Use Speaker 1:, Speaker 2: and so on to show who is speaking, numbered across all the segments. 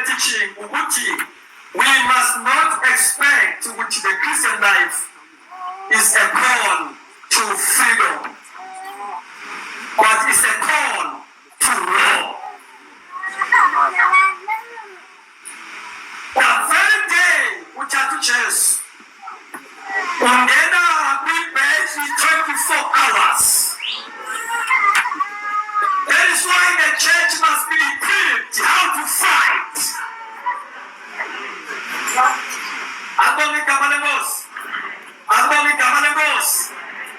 Speaker 1: teaching ukuthi we must not expect ukuthi the Christian life is a call to freedom, but it's a call to law. The very day uthatha uJesu ungena kwibhedi 24 hours. That is why the church must be equipped how to fight. Abongi kamalengos. Abongi kamalengos.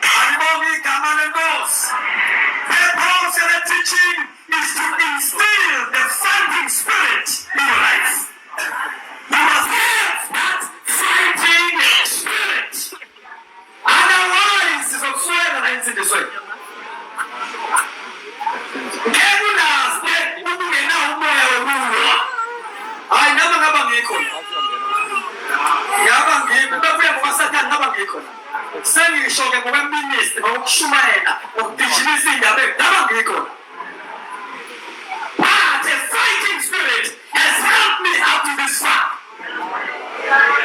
Speaker 1: Abongi kamalengos. The purpose of the teaching is to instill the fighting spirit in your life. You must have that fighting spirit. Otherwise, it's a swear that ends in this way. Sengisho-ke ngokweministi ngokushumayela ukudijimisa indaba ekudala ngikho. But a fighting spirit has helped me up to this far.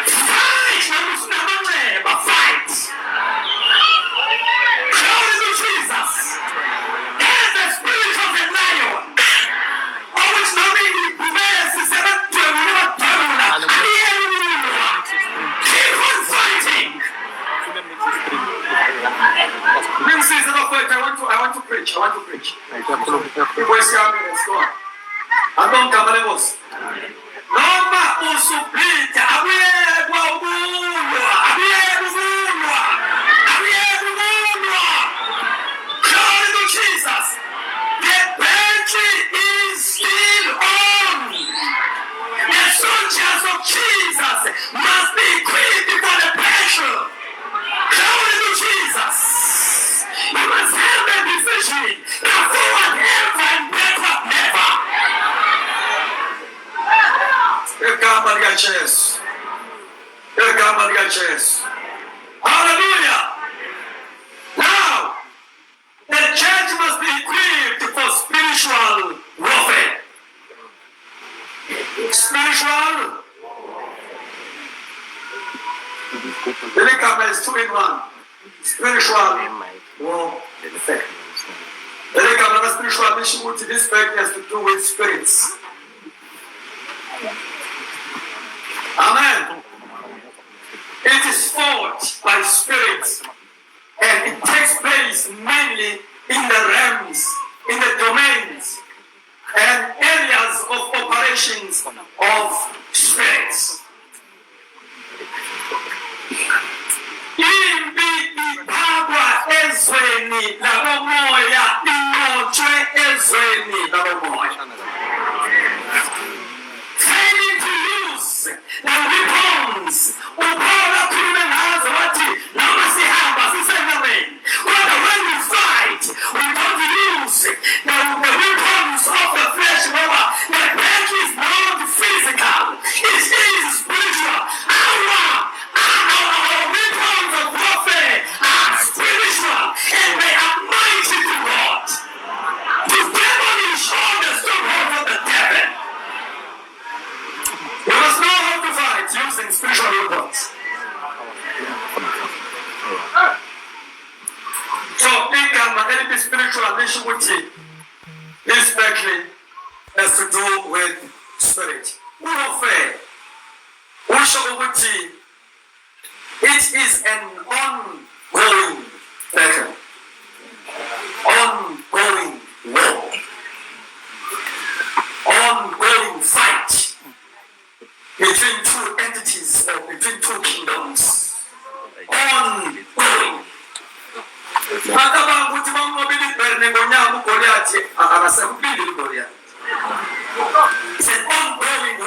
Speaker 1: Fight namusinamanceba, fight. Glory to Jesus. There's the spirit of a lion. Always knowing the best is a keep on fighting. I want to preach. Noma usuplita abuyekwa ubulwa. Glory to Jesus. The battle is still on. The soldiers of Jesus must be equipped for the battle. Glory to Jesus. You must have the decision. Now forward ever and backward never. Egama lika Jesu. Hallelujah. Now, the church must be equipped for spiritual warfare. Spiritual. The Egama is 2 in 1. Spiritual warfare. The Egama spiritual mission with this fact has to do with spirits. Amen. It is fought by spirits, and it takes place mainly in the realms, in the domains, and areas of operations of spirits. Impi ipagwa ezweni labomoya, inotshwe ezweni labomoya. Failing to use the weapons, uPaul akhulume ngazo wathi noma sihamba sisendaweni. When we fight, we don't use the weapons of the flesh. However, the battle is not physical, it is spiritual. Our weapons of warfare are spiritual, and they are mighty to God to demolish all the strongholds of the devil. You must know how to fight using spiritual weapons. So, Egama, any spiritual mission with you, this battle has to do with spirit. Warfare. It is an ongoing battle. Ongoing war. Ongoing fight between two entities or between two kingdoms. Ongoing. It's an ongoing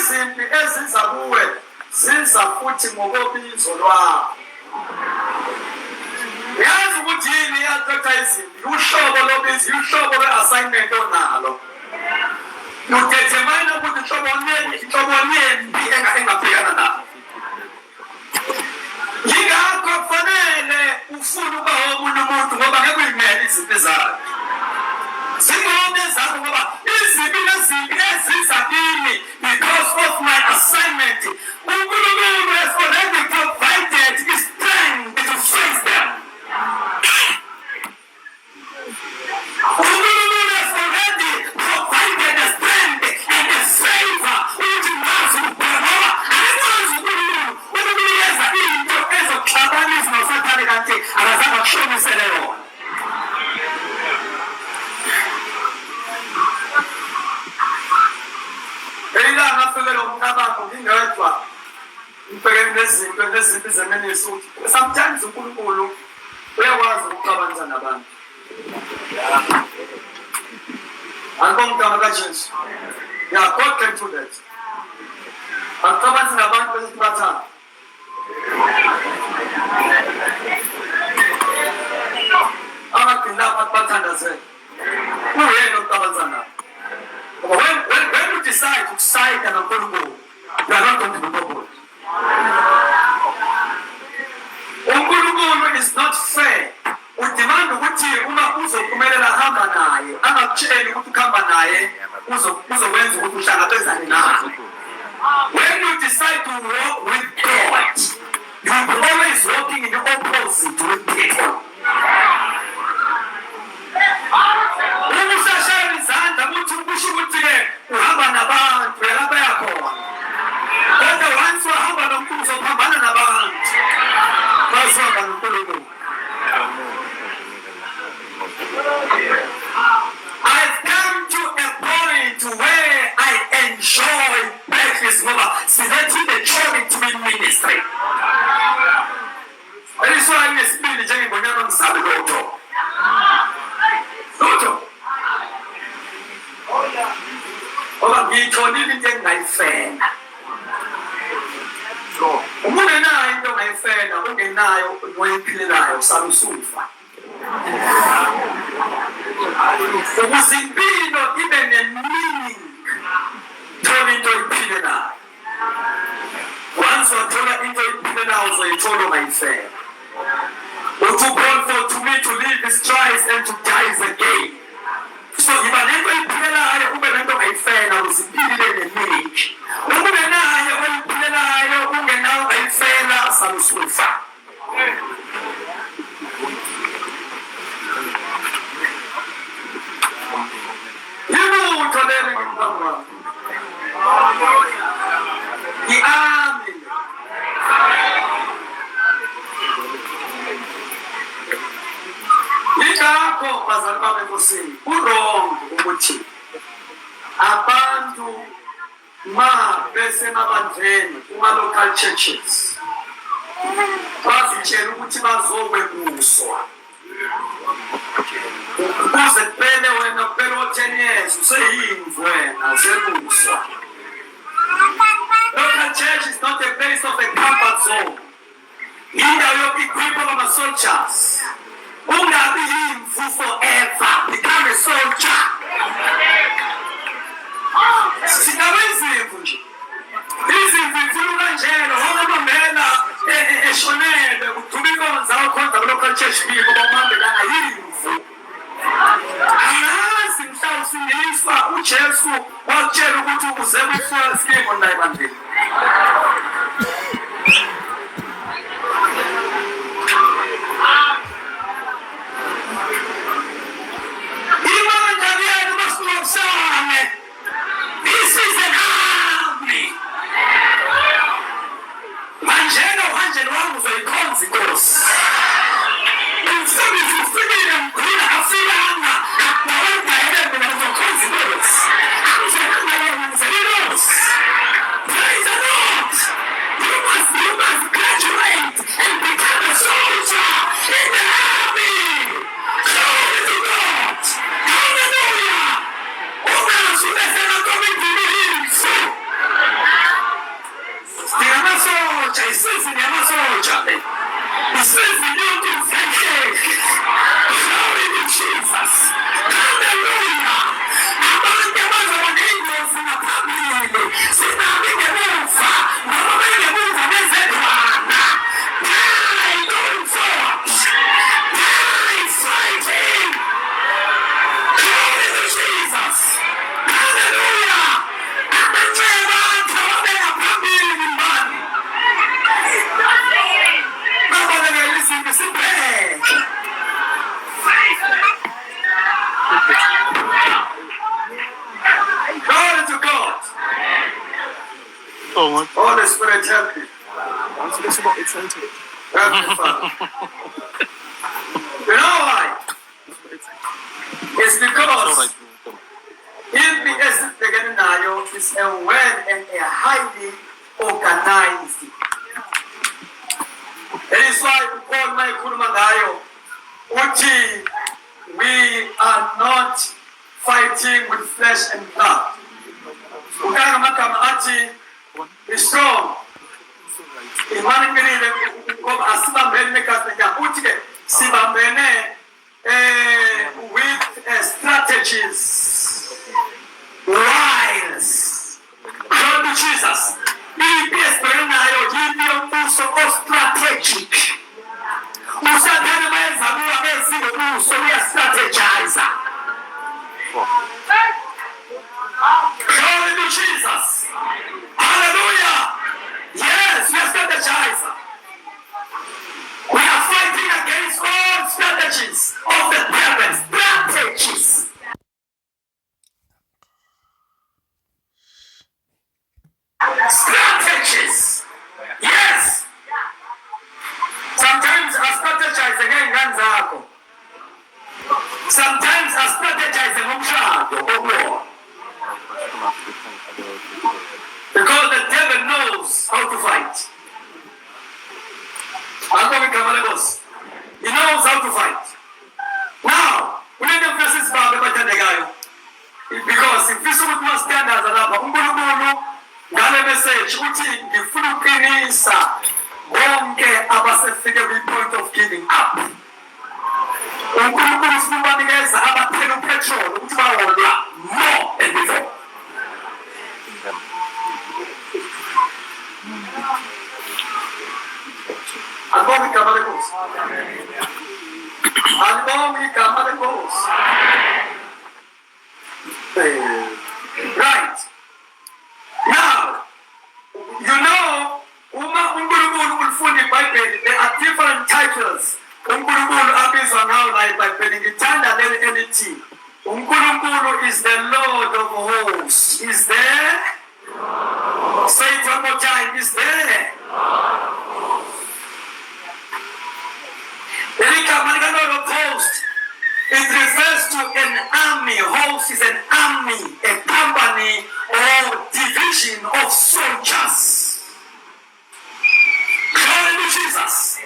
Speaker 1: izimpi eziza kuwe ziza futhi ngokobizo lwakho. Yazi ukuthi yini yathatha izimpi? Uhlobo lobizo, uhlobo lwe-assignment onalo. Udetermine ukuthi hlobo nembi engabhekana nayo. Yingakho kufanele ufune ukuba omunye umuntu ngoba ngeke uyimele izimpi zakhe. Zingone zakho ngoba izimpi nezimpi eziza kimi because of my assignment. uNkulunkulu has already provided his strength to face them. uNkulunkulu has already provided the strength and the favor ukuthi ngazi ukubheka ngoba akakwazi uNkulunkulu ukunikeza into ezokuxabanisa nosathane kanti akazange akushonisele yona. Elilanga afikele umntabakho ngingedwa ngibhekene nezinto zeminisi ukuthi sometimes uNkulunkulu uyakwazi ukuxabanisa nabantu. Angomgama kaJesu. Yeah, God can do that. Axabanise nabantu bese bathanda. Abagcina abantu bathandazela. Uyena oxabanisa nabo. When you decide to side and uNkulunkulu, you are not going to be bothered. uNkulunkulu is not fair. Udemand ukuthi uma uzophumelela hamba naye, angakutsheli ukuthi ukuhamba naye uzokwenza ukuthi uhlangabezane naye. When you decide to walk with God, you will be always walking in the opposite with people. Ukusashaya izandla ukuthi kusho ukuthi uhamba nabantu lapha yakhona. Kodwa once uhamba noNkulunkulu uzophambana nabantu. Bazonga noNkulunkulu. I've come to a point where I enjoy practice selecting the joy to be ministry. That is why I'm speaking to Jenny on Saturday. Ngiyitholile into engingayifela. Uma ungenayo into ongayifela, ungenayo oyiphilelayo, usale usufa. Ukuze impilo ibe ne-meaning, thola into oyiphilelayo. Once wathola into oyiphilelayo, uzoyithola ungayifela. Too painful to me to live is Christ and to die is a gain. So iba lento oyiphilelayo ube lento ongayifela uziphilile ne-meaning. Uma ungenayo oyiphilelayo ungenayo ongayifela usale usufa. Yingakho bazali bami enkosini urongo ukuthi abantu ma besemabandleni kuma-local churches bazitshela ukuthi bazokwebuswa ukuze kuphele wena kuphele o-10 years useyimvu wena zebuswa. Local church is not a place of a comfort zone. Indawo yokuequipa ama-soldiers. Ungabi yimvu forever. Become a soldier. Sinabezimvu nje. Izimvu ifuna kanjena ngoba eshonele kuduma inkonzo akhonza ku-local church biko bamambe lana yimvu. Angazi mhlawumbe singeliswa uJesu wakutshela ukuthi uze kwi-fuel scheme online bandini. This is an army. Manjena uhanjeni wangu uzoyikhonza inkosi. Umsebenzi ufikile mkhulu afilanga. Nawenza mina uzokhonza inkosi. Angizekanga yena ngizelinkosi. Praise the Lord. Holy Spirit, help me. Help me, Father. You know why? It's because if the essence beginning now is a well and a highly organized. It is why we call my Kurumangayo, Uchi, we are not fighting with flesh and blood. Ukaramakamaati is strong. Imani ngiri kwa asiba mbele kasenya utike siba mbele with strategies, wiles. Lord Jesus, EPS berenayo jibio muso o strategic. Usatana meza mwa mezi muso we strategizer. Glory to Jesus. Hallelujah. Yes, we are strategizer. We are fighting against all strategies of the devil. Strategies. Strategies. Yes. Sometimes I strategize again ganzako. Sometimes I strategize umshado. Because the devil knows how to fight. He knows how to fight. Now, we need to press because if this would not stand as a message, the Philippines won't about the point of giving up. More than before. Right. Now, you know, there are different titles. Is the Lord of hosts. Is there? Say it one more time. Is there? It refers to an army. Host is an army, a company or division of soldiers. Glory to Jesus.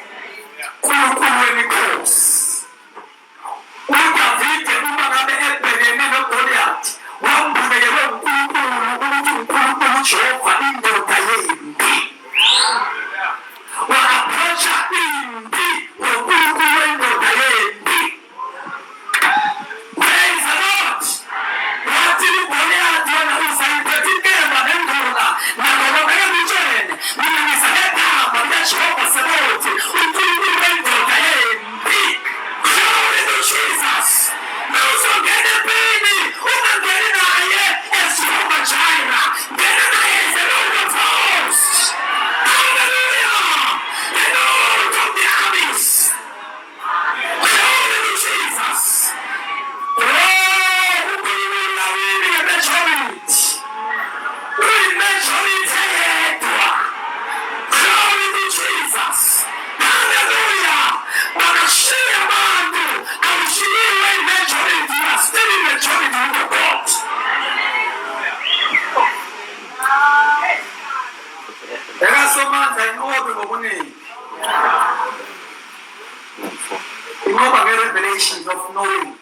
Speaker 1: Revelation of knowing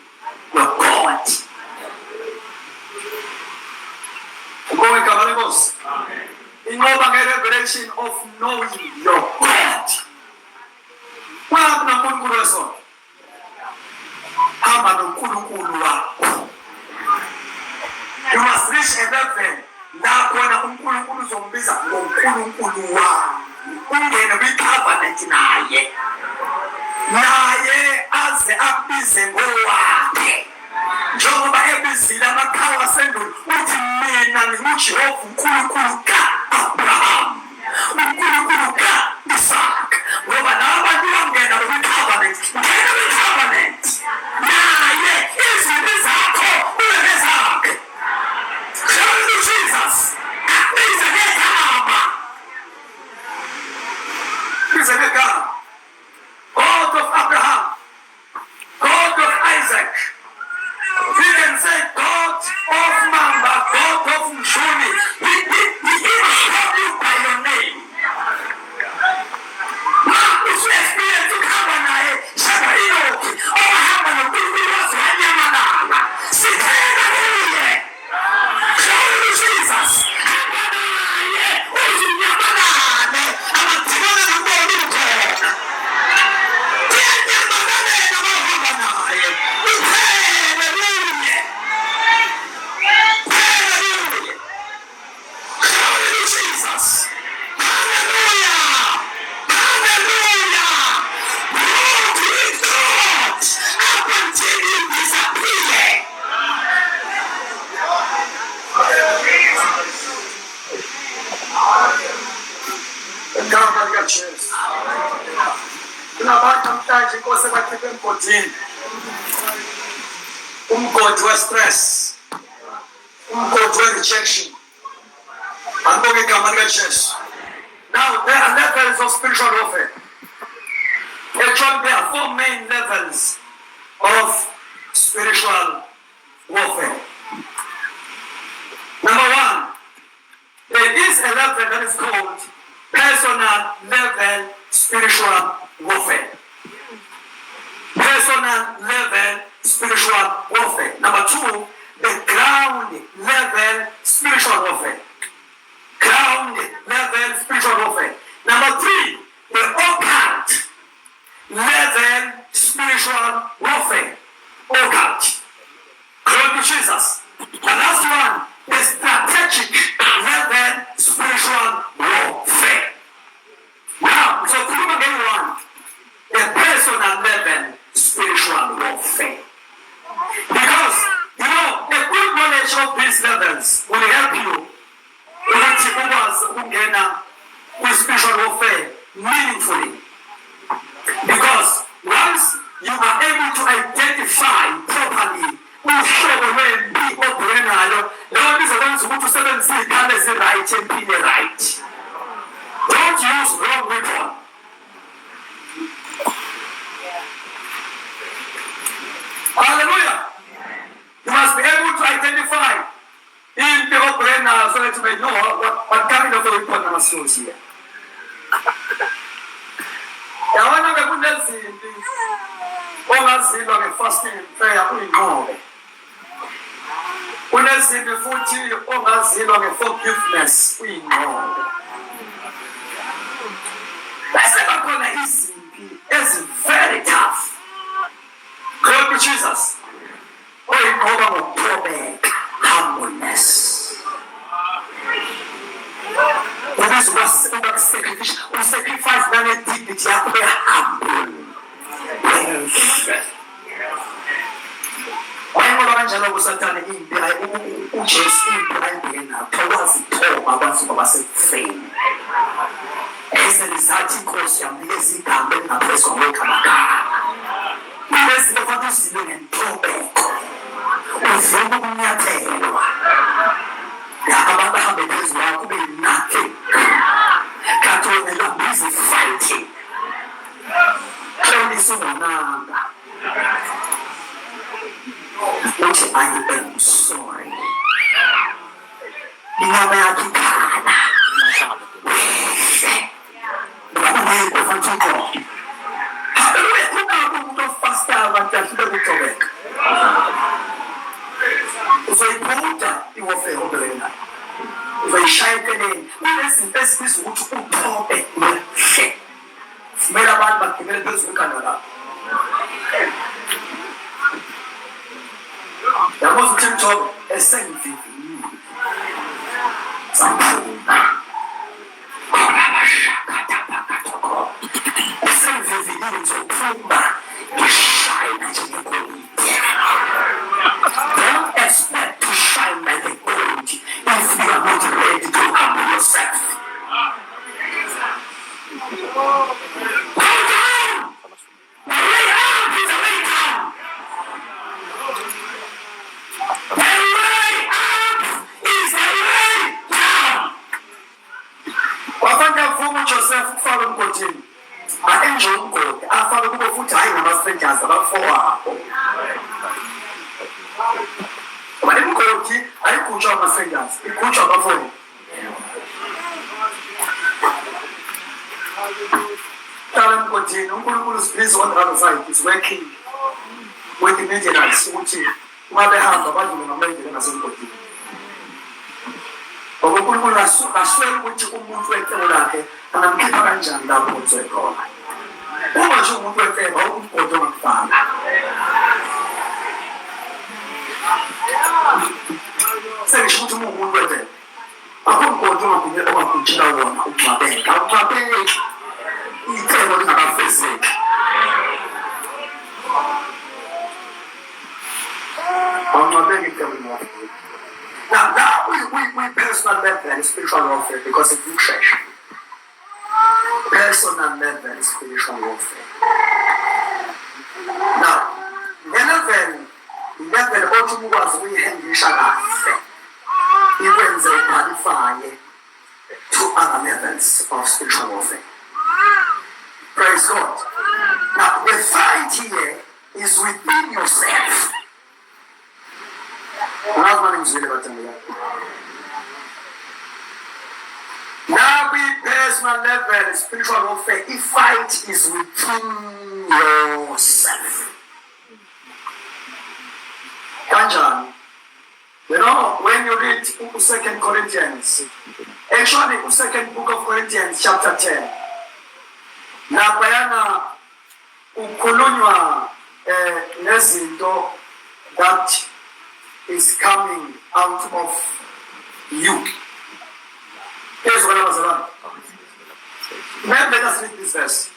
Speaker 1: your God. In revelation of knowing your God. What happened to Kuruson? You must reach a level. Now, when a Kunkulu zombies are Kunkulu, covenant naye aze abize ngowakhe njengoba ebizile amakhawu asendulo uthi mina nginguJehova uNkulunkulu ka-Abraham uNkulunkulu ka-Isaka ngoba nabantu bangena kwi-covenant ngena kwi-covenant naye izinto zakho ube nezakhe. Glory to Jesus. Abize ngegama kaJesu. Kunabantu namhlanje inkosi ebakhiphe emgodini. Umgodi we-stress. Umgodi we-rejection. Anibonge igama likaJesu. Now, there are levels of spiritual warfare. Actually, there are 4 main levels of spiritual warfare. Number 1, there is a level that is called personal level spiritual warfare. Personal level spiritual warfare. Number 2, the ground level spiritual warfare. Ground level spiritual warfare. Number 3, the occult level spiritual warfare. Occult. Glory to Jesus. The last one, the strategic level spiritual warfare. Now, so think again one, the personal level spiritual warfare. Because, the good knowledge of these levels will help you with spiritual warfare meaningfully. Because once you are able to identify properly uhlobo lwempi obhekene nalo, leyo izokwenza ukuthi usebenzise izikhala ezi-right empini right. Don't use wrong weapon. Hallelujah. You must be able to identify in the operator so that you may know what kind of weapon I must use here. Yabona ke kunezimpi ongazilwa nge-fasting and prayer uyinqobe. Kunezimpi futhi ongazilwa nge-forgiveness uyinqobe. Bese bakhona izimpi ezi-very tough. Glory to Jesus. Oyinqoba ngokuthobeka, humbleness. Sacrifice that dignity yakho humble. Wayinqoba kanjalo kusathane impi uJesu impi ayibhekena phawazithoba abantu babasekufeni. Esezathi inkosi yamnikeza igama elingaphezu kwamagama. Bese bafanele uzibe nentobeko. Uvuma ukunyathelwa. Abantu bahambe phezu kwakho ube nothing. Kanti wena busy fighting. Hlolisa ungonanga. Uthi I am sorry. Inyama yakho ikhala. Ubayeke futhi uqobo. Haleluya. Umuntu ofasta abantu ahlule ukutobeka. Uzoyiphutha iwarfare obhekene nayo. Uzoyishaya eceleni. Kunezinto ezibizwa ukuthi uthobe wehle. Vumela abantu bagibele phezu kwekhanda lakho. Yabo ukuthi mthobe esengivivinile. Samphuma. Esengivivinile ngizophuma. Ngishayina njengegolide. Don't expect to shine like a gold if you are not ready to humble yourself. Hold on! The way up is the way down. The way up is the way down. Wafanya mfumo Joseph kufaka mgodini. A-enjoy umgodi. Afake kube futhi hayi ngama-strangers abafowabo. Ngoba imgodi ayigutshwa ama-strangers. Igutshwa abafowabo. Hlala emgodini. uNkulunkulu is busy on the other side. He's working with the Midianites ukuthi uma behamba badlule ngamendlela nasemgodini. Ngoba uNkulunkulu aswele ukuthi umuntu wencebo lakhe angamkhipha kanjani lapho kuze khona. Uma nje umuntu wencebo umgodi ongakufana. Sengisho ukuthi umuntu wencebo akumgodi ongakutshela wona ukungcwabeka. Ukungcwabeka icebo lingakafezeki. Ungcwabeka icebo lingakafezeki. Now we personal level and spiritual warfare because it's nutrition. Personal level spiritual warfare. Now, level othi ukwazi ukuyihandlisha kahle ikwenze uqualify to other levels of spiritual warfare. Praise God. Now, the fight here is within yourself. Now, we personal level spiritual warfare, the fight is within yourself. Kanjan, you know, when you read 2 Corinthians, actually 2 book of Corinthians, chapter 10, nabayana ukhulunywa nezinto that is coming out of you. Here's what I was around. Let us read this verse.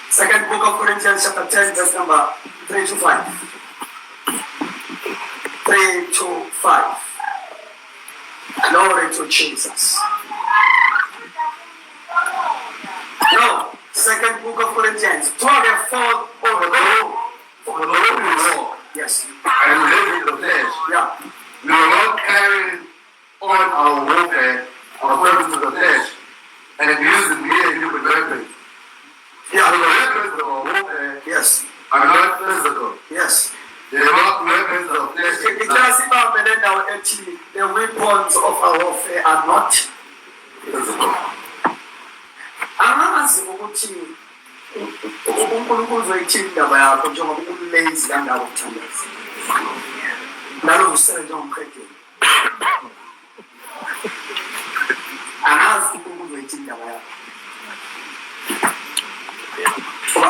Speaker 1: Second book of Corinthians, chapter 10, verse number 3 to 5. 3 to 5. Glory to Jesus. No, second book of Corinthians, 24 over the law. Yes.
Speaker 2: And live in the flesh.
Speaker 1: Yeah.
Speaker 2: We are not carrying on our warfare according to the flesh and using mere human weapons.
Speaker 1: Yeah.
Speaker 2: So the weapons of our warfare
Speaker 1: Yes.
Speaker 2: are not physical.
Speaker 1: Yes.
Speaker 2: They are not weapons of flesh and blood.
Speaker 1: The weapons of our warfare are not
Speaker 2: Physical.
Speaker 1: amazi ukuthi uNkulunkulu uzoyithini indaba yakho njengoba ulezi kangaka ukuthandaza nalo usebenza ngomqedeli amazi uNkulunkulu uzoyithini indaba yakho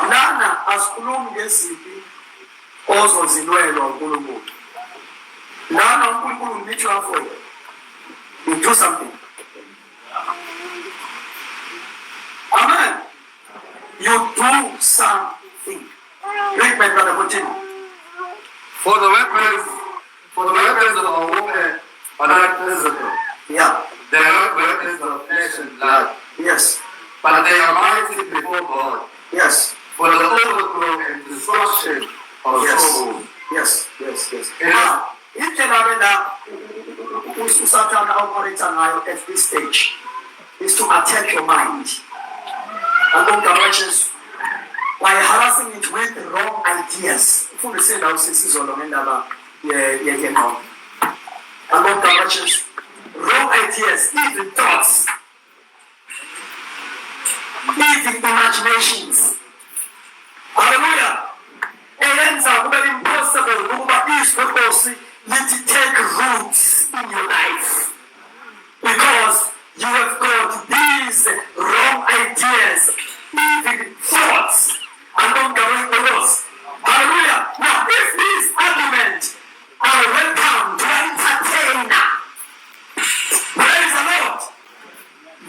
Speaker 1: lana asikhulumi ngeziphi ozozilwelwa uNkulunkulu lana uNkulunkulu nithi for you do something. Amen. You do something. Read my brother, continue.
Speaker 2: For the weapons of our warfare are not physical.
Speaker 1: Yeah.
Speaker 2: They are not weapons of flesh and blood.
Speaker 1: Yes.
Speaker 2: But they are mighty before God.
Speaker 1: Yes.
Speaker 2: For the overthrow and destruction of strongholds.
Speaker 1: Yes. Yes. Yes.
Speaker 2: Yeah.
Speaker 1: Satan operates at this stage is to attack your mind. And don't conscious by harassing it with wrong ideas. From the same house is on the number, yeah. And don't conscious wrong ideas, even thoughts, even imaginations. Hallelujah. It ends up very impossible. Let it take roots in your life. Because you have got these wrong ideas, even thoughts, and don't go those. Hallelujah. Now, if these arguments are welcome to entertain, praise the Lord,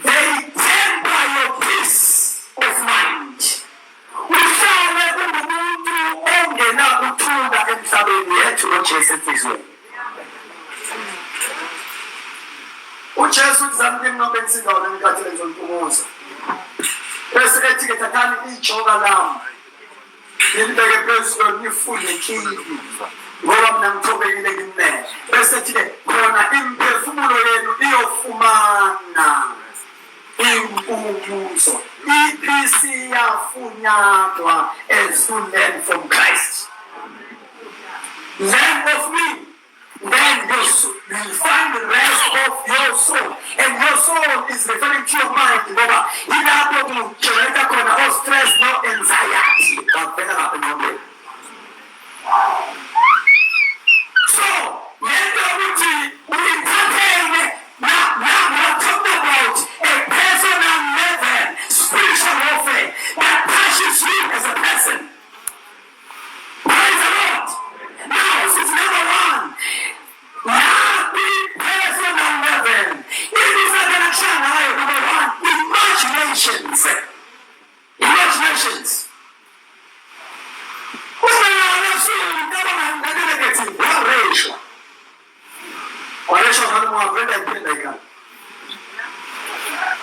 Speaker 1: they temper your peace of mind. Uhlale ungumuntu ongena uthula emhlabeni yethu noJesu ephezulu. uJesu uzamke emnqobeni sindawo lemkhathele njengompumuzo. Bese ethi ke thathani ijoka lami. Nilibeke phezulu nifunde ikhili. Ngoba mina ngithobekile kimene. Bese ethi ke khona imphefumulo yenu iyofumana impumuzo. Iphisi yafunyanwa as you learn from Christ. Learn of me. Then you will find the rest of your soul. And your soul is referring to your mind. You have to generate no stress, no anxiety. But better happen one day. So, let the routine we entertain. Now we're talking about a personal level, spiritual warfare that touches you as a person. Praise the Lord. Now, since number one, now be personal level. It is not going to try number one, imaginations. Imaginations.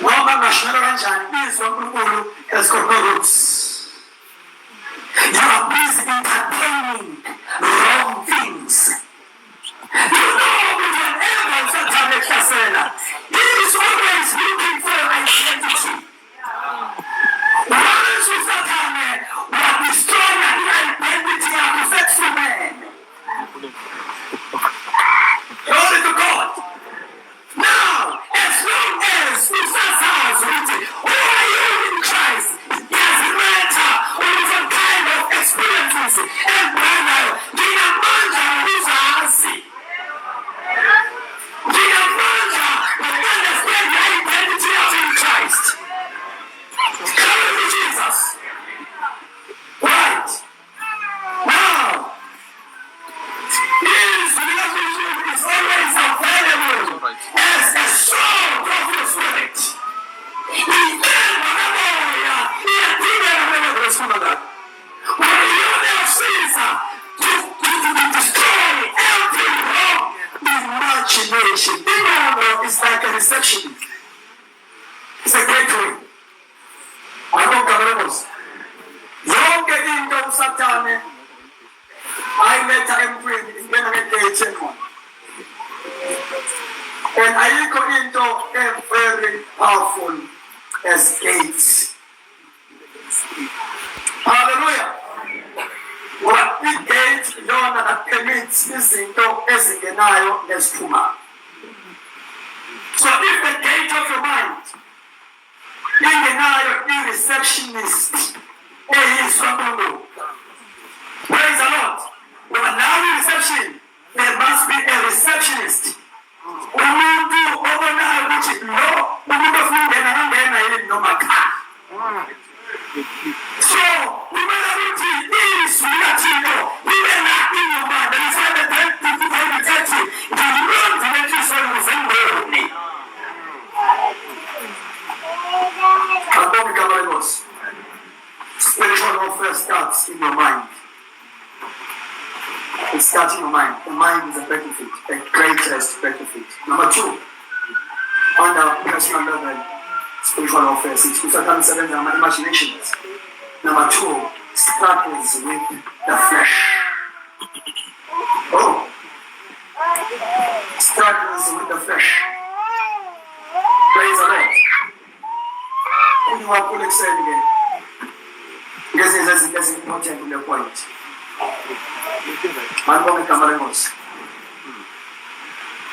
Speaker 1: Noma ngashinela kanjani izwa uNkulunkulu has got no roots. You are busy entertaining wrong things. You know whenever Satan eklasela, he is always looking for identity. Once Satan will destroy the identity of the sexual man. Glory to God. Now, as long as Jesus has written, who are you in Christ? He has greater or different kind of experiences and banner. Dinamanja uzazi. Dinamanja will understand the identity of in Christ. Come to Jesus. Right. Now, his relationship is always available as a sword of the Spirit. When you have Caesar to destroy every wrong imagination, Dinamo is like a reception. It's a gateway. I don't know. Yonke into uSathane ayiletha empini ingena ngegate ekhona. And ayikho into very powerful as gates. Hallelujah. What the gate yona that permits izinto ezingenayo neziphumayo. So if the gate of your mind ingenayo i-receptionist eyiswabulo, praise the Lord. When allowing reception, there must be a receptionist. Umuntu obonayo ukuthi lo umuntu ofundela ngangena yini noma cha. So kumele ukuthi izwi lathixo libe la inyumba lisebe lithi ngilonze lenhliziyo zengqondo. Kabonke kabalenkosi. Spiritual warfare starts in your mind. It starts in your mind. The mind is a battlefield, the greatest battlefield. Number 2, on the personal level, spiritual warfare, imaginations. Number 2, struggles with the flesh. Oh, struggles with the flesh. Praise the Lord. Who you are pulling said again? Because that's important in the point. Manibonke igama lenkosi.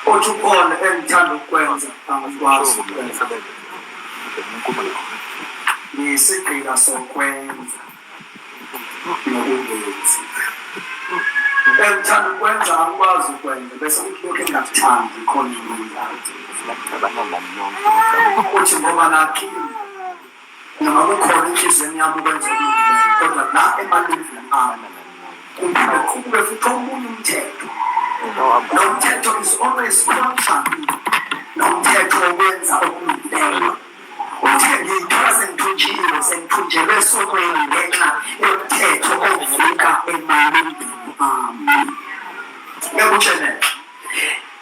Speaker 1: Othi ukhona engithanda ukwenza angikwazi ukwenza. Ngiyisigqila sokwenza nokwenza. Engithanda ukwenza angikwazi ukwenza bese kuthi lokhu engakuthandi khona ngiyingazi. Uthi ngoba nakini noma kukhona inhliziyo yami ukwenza lokhu kodwa la emalungeni ami kube futhi omunye umthetho. Nomthetho is always contrary. Nomthetho wokwenza okulungileyo. Uthe ngiyithola sengithunjelwe esokweni ngenxa yomthetho ovuka emalungeni ami. Ngiyakutshela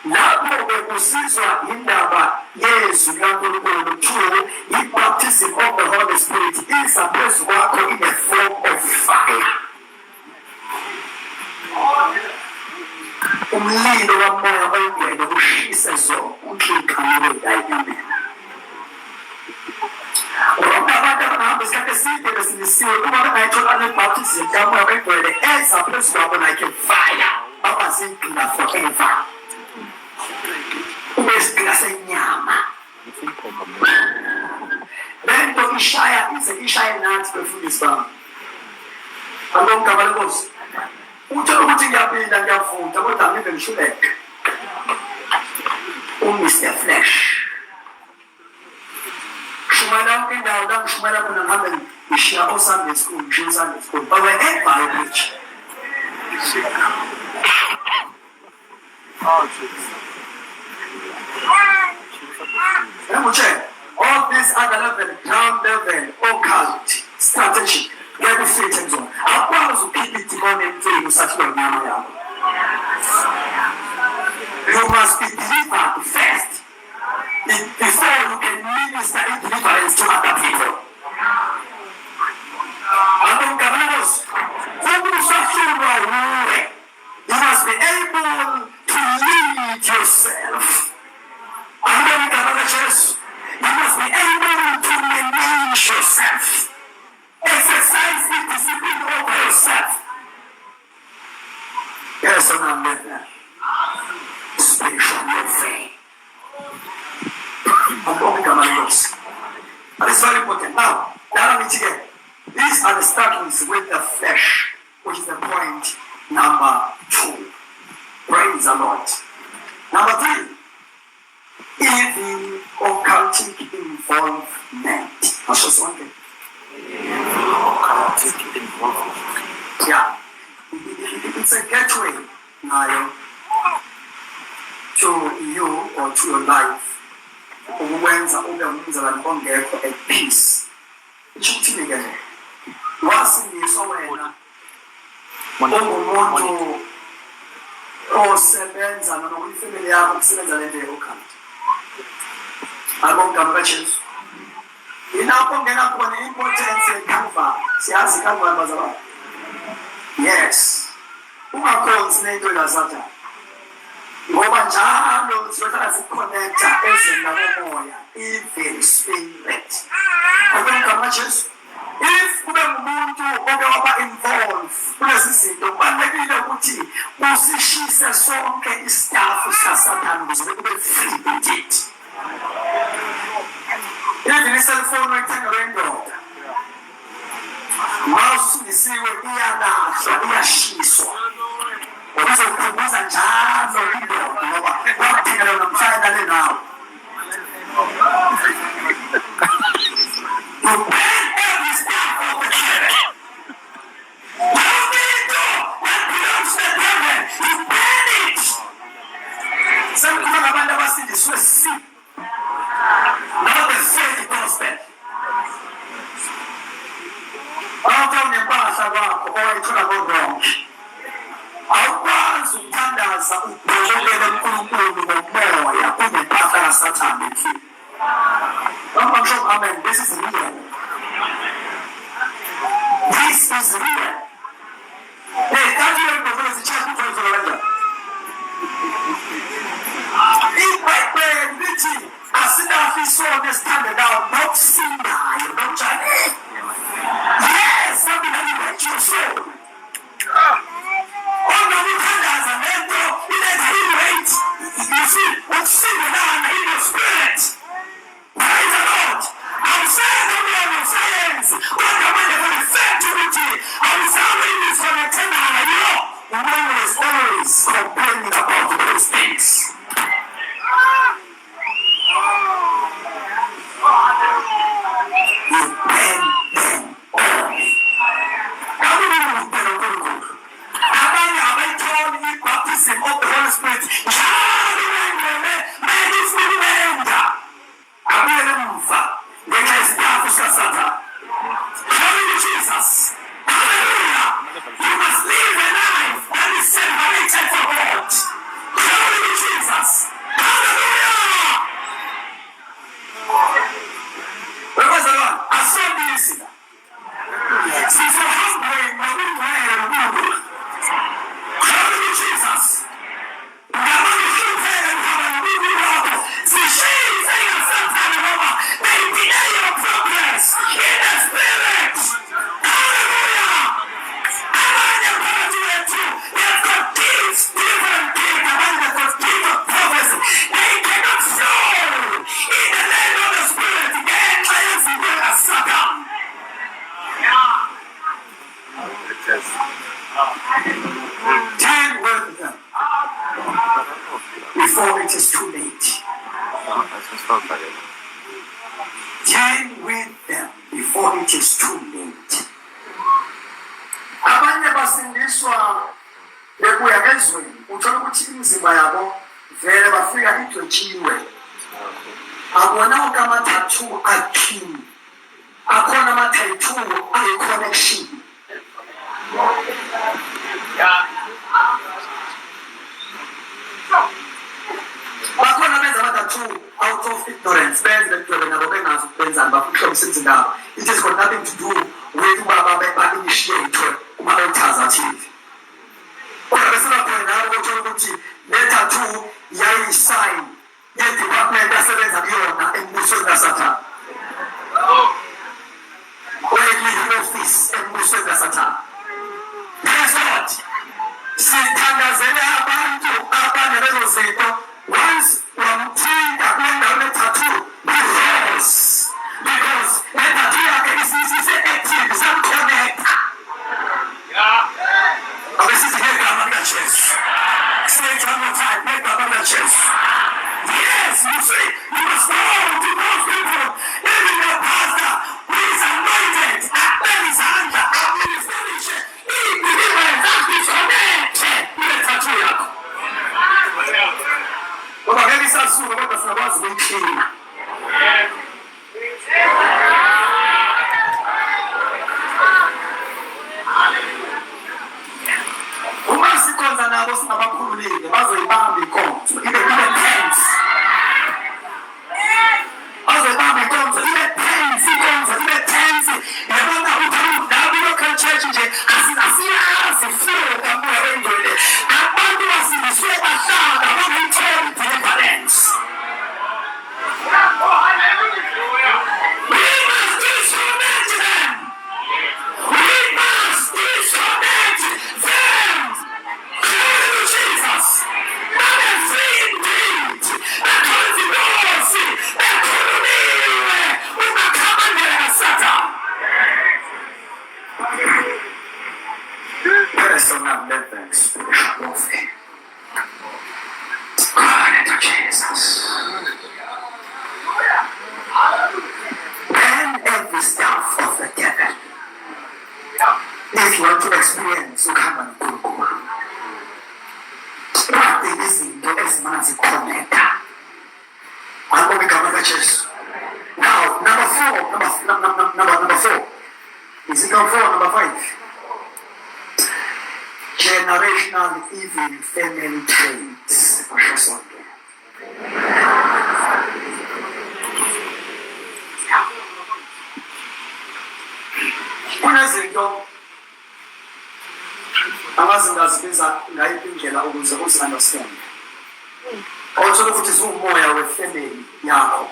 Speaker 1: lapho bekusizwa indaba yezwi likaNkulunkulu 2, i-baptism of the Holy Spirit iza phezu kwakho in the form of fire. Umlilo kamoya oyingcwele ushise zonke ikamela enyameni. Abantu abahamba isikhathi eside besilisiwe uma bengayithola ne-baptism kamoya oyingcwele eza phezu kwabo like a fire, abazigcina forever. Ubesigcina senyama. Lento ishaya nathi befundisi bami. Alo mgama lenkosi. Uthola ukuthi ngiyaphinda ngiyafunda kodwa ngive ngishuleke. Mr. Flesh. Shumana indawo la ngishumela khona ngihambe ngishiya o-Sunday school, ngishiya o-Sunday school. But wherever I preach. All these other level, ground level, occult, strategy, get the faith and so on. Akwazi ukukhipha idimoni emntwini usathi wenyama yakho. You must be delivered first before you can minister yourself. Exercise the discipline over yourself. Yes, I'm not there. Spiritual warfare. I'm going to come and lose. And it's very important. Now, these are the startings with the flesh, which is the point number 2. Praise the Lord. Number 3. Evil occultic involvement. That's just one thing. Occultic involvement. Yeah. It's a gateway now to you or to your life. Ukwenza ube umzalwane ongekho at peace. Ichuthile ke. Wasindiswa wena. Ungumuntu osebenza noma uyifamily yakho kusebenza lento yokhanda. Akongama kaJesu. Ilapho ngena khona importance yeCalvary. Siyazi iCalvary bazalwane. Yes. Ungakhonzi nento yaSathane. Ngoba njalo sizohlala siconnecta ezweni lakomoya, evil spirit. Akongama Jesu. If kube ngumuntu oke waba involved kulezi zinto kubalulekile ukuthi usishise sonke istafu saSathane ukuze kube free indeed. Even iselfoni oyithenga lendoda mawusindisiwe iyalahlwa iyashiswa uzokhumbuza njalo indoda ngoba wakuthengela namhlanje le nawe. You burn every staff of the devil. Every door that belongs to the devil, you burn it. Sekukhona abantu abasindiswe si. Now the faith gospel. Awuthanda impahla kwakho owayithola koronke. Awukwazi ukuthandaza ubhekele uNkulunkulu ngomoya kunempahla kaSathane ekhaya. Amen. This is real. This is real. Hey, that's why we're going to check it out. If my prayer meeting, I sit down and so understand it now, not sin now, you don't try it. Yes, something that you make your soul. Oh, no, we can't dance and then go, it is wait. You see, what's sin now in your spirit? Praise the Lord. I'm saying that we are in science. What am I going to say to you? I'm saying this from a tenor. The man is always complaining about those things. You bend them all. How do you bend them? Have I told you baptism of the Holy Spirit? Jesus. Hallelujah. You must live a life that is separated from God. Glory to Jesus. Hallelujah. Where was the Lord? I saw this. Since your husband, my glory to Jesus. They delay your progress in the spirit. Hallelujah. They've got gifts, different gifts, they've got gifts of prophecy. They cannot flow in the name of the spirit. They can't see a Satan. Deal with them before it is too late. Deal with them before it is too late. Abanye basindiswa bekuya ezweni uthola ukuthi imizimba yabo vele bafika idwetshiwe. Akona ama-tattoo akini. Akhona ama-tattoo ayi-connection. Bakhona benza ama-tattoo out of ignorance. Benza bekudwebe nabo bengazi ukubenzani bafuna umsebenzi ngabo. It has got nothing to do with ubaba ba-initiate kuma-altars athile. Kodwa besebakhona nabo kuthola ukuthi le tattoo yayi-sign ye-department asebenza kuyona embusweni kaSathane. peace embusweni kaSathane. Praise God. Sithandazele abantu abanelezo zinto once wamthinta kwendawo le-tattoo because le-tattoo yakhe ise-active isamconnecta. Abesithi ngegama likaJesu. Say it one more time, ngegama likaJesu. Yes, you see, you must go to those people, even your pastor who is anointed, amelizandla, abilisalishe, iibiliwenza ziconnecte kule-tattoo yakho. Ngoba ngeke isasuka kodwa singakwazi ukuyiklina. Uma sikhonza nabo singabakhululile bazoyibamba inkonzo ibe tense. Bazoyibamba inkonzo ibe tense, inkonzo ibe tense. Yabona ukuthi nabi local church nje asiyazi flow kamoya wengcwele. Abantu basindiswe bahlala bangayitholi deliverance. We must disconnect them. We must disconnect them. Glory to Jesus. Not a free indeed. Because Rosi, economy, unakamandela Satan. Personal living spiritual warfare. Glory to Jesus. Ban every stuff of the devil. If you want to experience ukuhamba noNkulunkulu, bade izinto ezimana zikhonekta. Ayibona igama likaJesu. Now, number 4. Is it number 4 or number 5? Generational evil family traits. Kunezinto amazingazibiza ngayiphi indlela ukuze uzi-understand. Awuthola ukuthi ziwumoya wefamily yakho.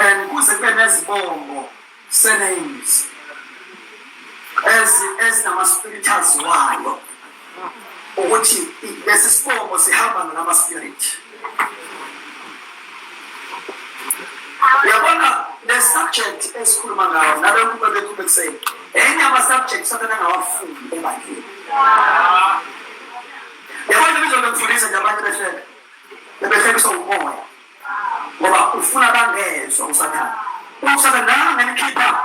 Speaker 1: And kuze kube nezibongo, surnames, ezinama-spiritus wayo, ukuthi lesi sibongo sihamba nama-spirit. Uyabona le subject esikhuluma ngayo nalokhu bethu bekuseni enye ama-subject Sathane angawafundi ebandleni. Yabona bezokufundisa nje abantu behlekiswa umoya ngoba ufuna bangezwa uSathane. USathane nangenikhipha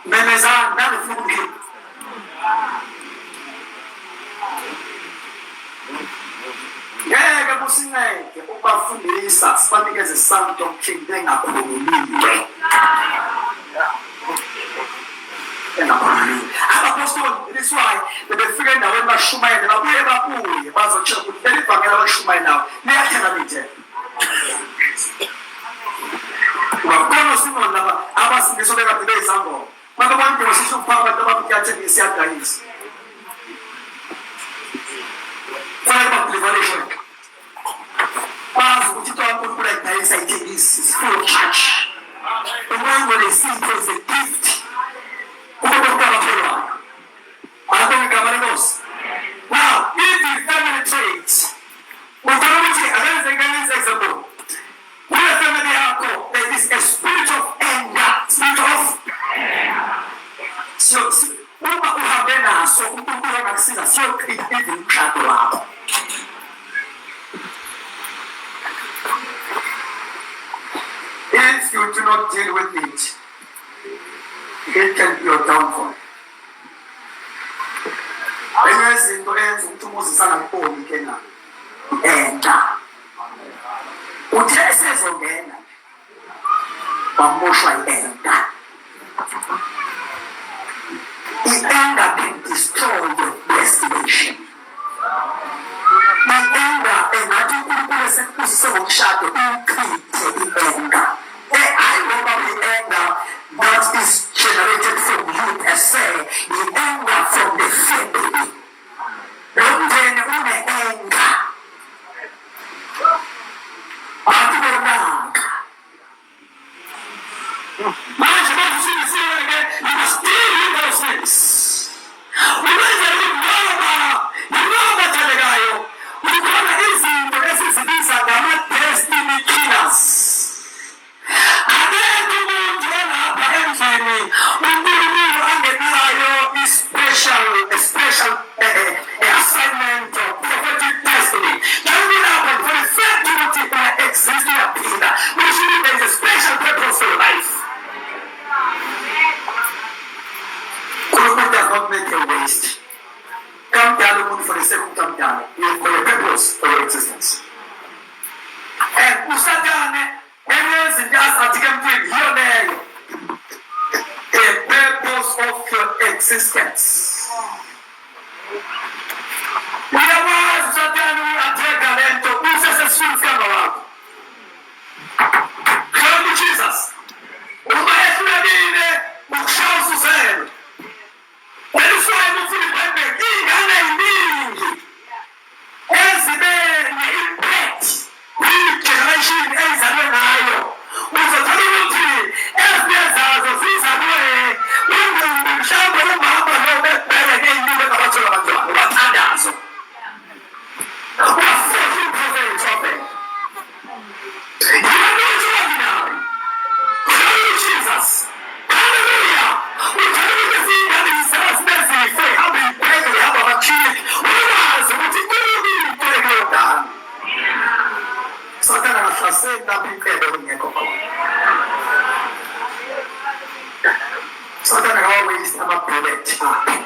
Speaker 1: memezana nangifuna ukumkhipha. Ngeke kusincede ukubafundisa sibanikeze isam doctrine bengakhululiwe. Abapostoli, this why bebefika endaweni bashumayele babuye bazotsho ukuthi leli vangeli abashumayelayo liyathela lithe. Bakubona Simon laba abasindiswa bekade beyizangoma. Maka abantu basisho ukupha abantu abakuthatheni isiyadayisa. Fire of liberation. Bazi ukuthi uNkulunkulu ayidayisa ithekisi, it's full of church. The one where they see it as a gift. Now, if the family traits, example, when a family alcohol, there is a spirit of anger, So, if you do not deal with it, it can be your downfall. Enye izinto enza ukuthi uMoses angakuboni iKenani enda. Uthe esezongena wamoshwa i-enda. I-enda can destroy your destination. I-enda engathi uNkulunkulu esekubusise ngomshado uyichithe i-enda. Ayiloba i-enda that is generated from you per se, i-enda from the family. Lomndeni une-enda. Akubonanga. sengaphicelo lingekho khona. Satana akawawaste ama-bullet akhe.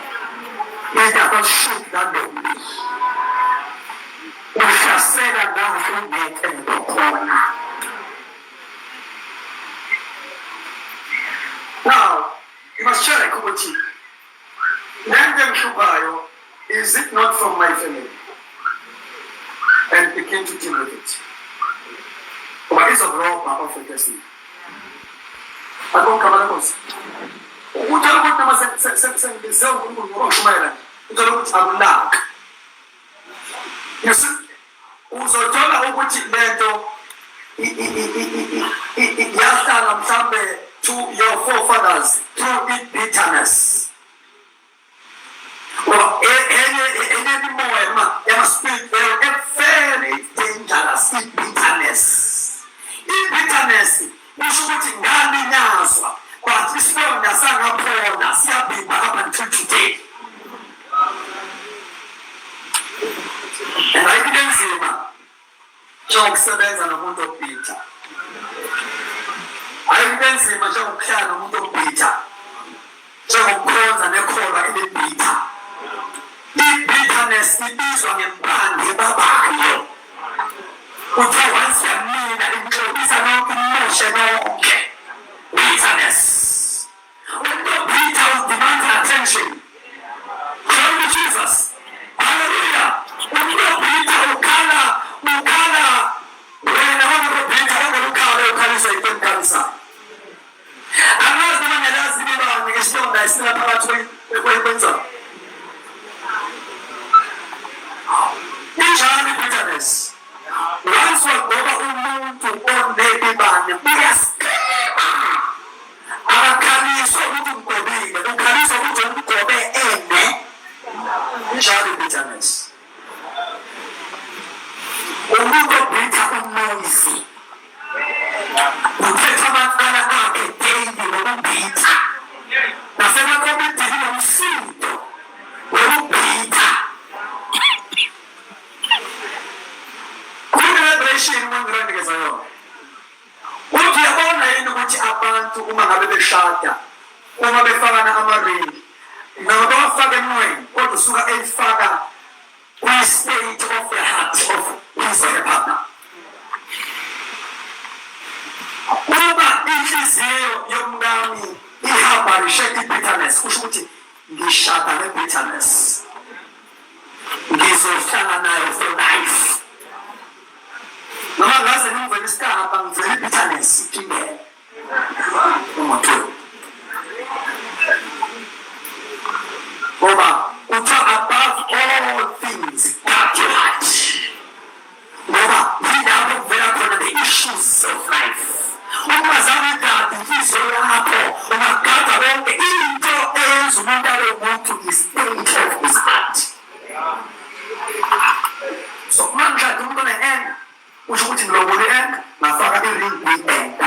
Speaker 1: He does not shoot randomly. Uhlasela lapho ungekho khona. Now, you must check ukuthi lento engihluphayo, is it not from my family? And begin to deal with it. Ngoba izobroba of a destiny. Akukho kabanzi. Uthola ukuthi noma sengibize uNkulunkulu oshumayela, uthola ukuthi akulaka. You see, uzothola ukuthi lento yahlala mhlambe to your forefathers through bitterness. Well, any more, you must speak very dangerous bitterness. In bitterness, you should be ngani nyazwa, but this one nasangapona siyabhima up until today. And I didn't say ma, njengokusebenza nomuntu obhitha. Ayikenzima njengokuhlala nomuntu obhitha. Njengokukhonza nekholwa elibhitha. I-bitterness ibizwa ngempande babayo. Uthe once yamina imxolisa nonke imoshe nonke. Bitterness. Umuntu obhitha udemand attention. Glory to Jesus. Hallelujah. Umuntu obhitha ukhala. Wena wona obhitha ukhalisa ikwenkalisa. Angazi noma ngelazi libani ngesilonda esila phakathi kwenza. Injani bitterness. Once wagoba umuntu onebibane uyasikema. Akakhaliswa ukuthi ugobile, ukhaliswa ukuthi ugobe ene. Injani bitterness. Umuntu obhitha unoyisi. Uthetha amacala akhe daily ngokubhitha. Nasemakomitini nomsindo ngokubhitha. Kwi-revelation wangilandekeza yona. Uthi yabona yini ukuthi abantu uma ngabe beshada, uma befakana amaringi, noma bafaka emnweni, kodwa usuka eyifaka kwi-state of the heart of his or her partner. Uma inhliziyo yomngani ihamba ishaya i-bitterness, kusho ukuthi ngishada ne-bitterness. Ngizohlala nayo for life. Noma ngaze ngivele isikapa ngivele i-bitterness iphindele. Umuntu. Ngoba utha above all things guard your heart. Ngoba yilapho kuvela khona the issues of life. Uma zawugada inhliziyo yakho, ungagada wonke into eyenza umuntu abe umuntu is-state of his heart. So manje umuntu one-end, usho ukuthi ngilobole end, ngafaka i-ring kwi-end.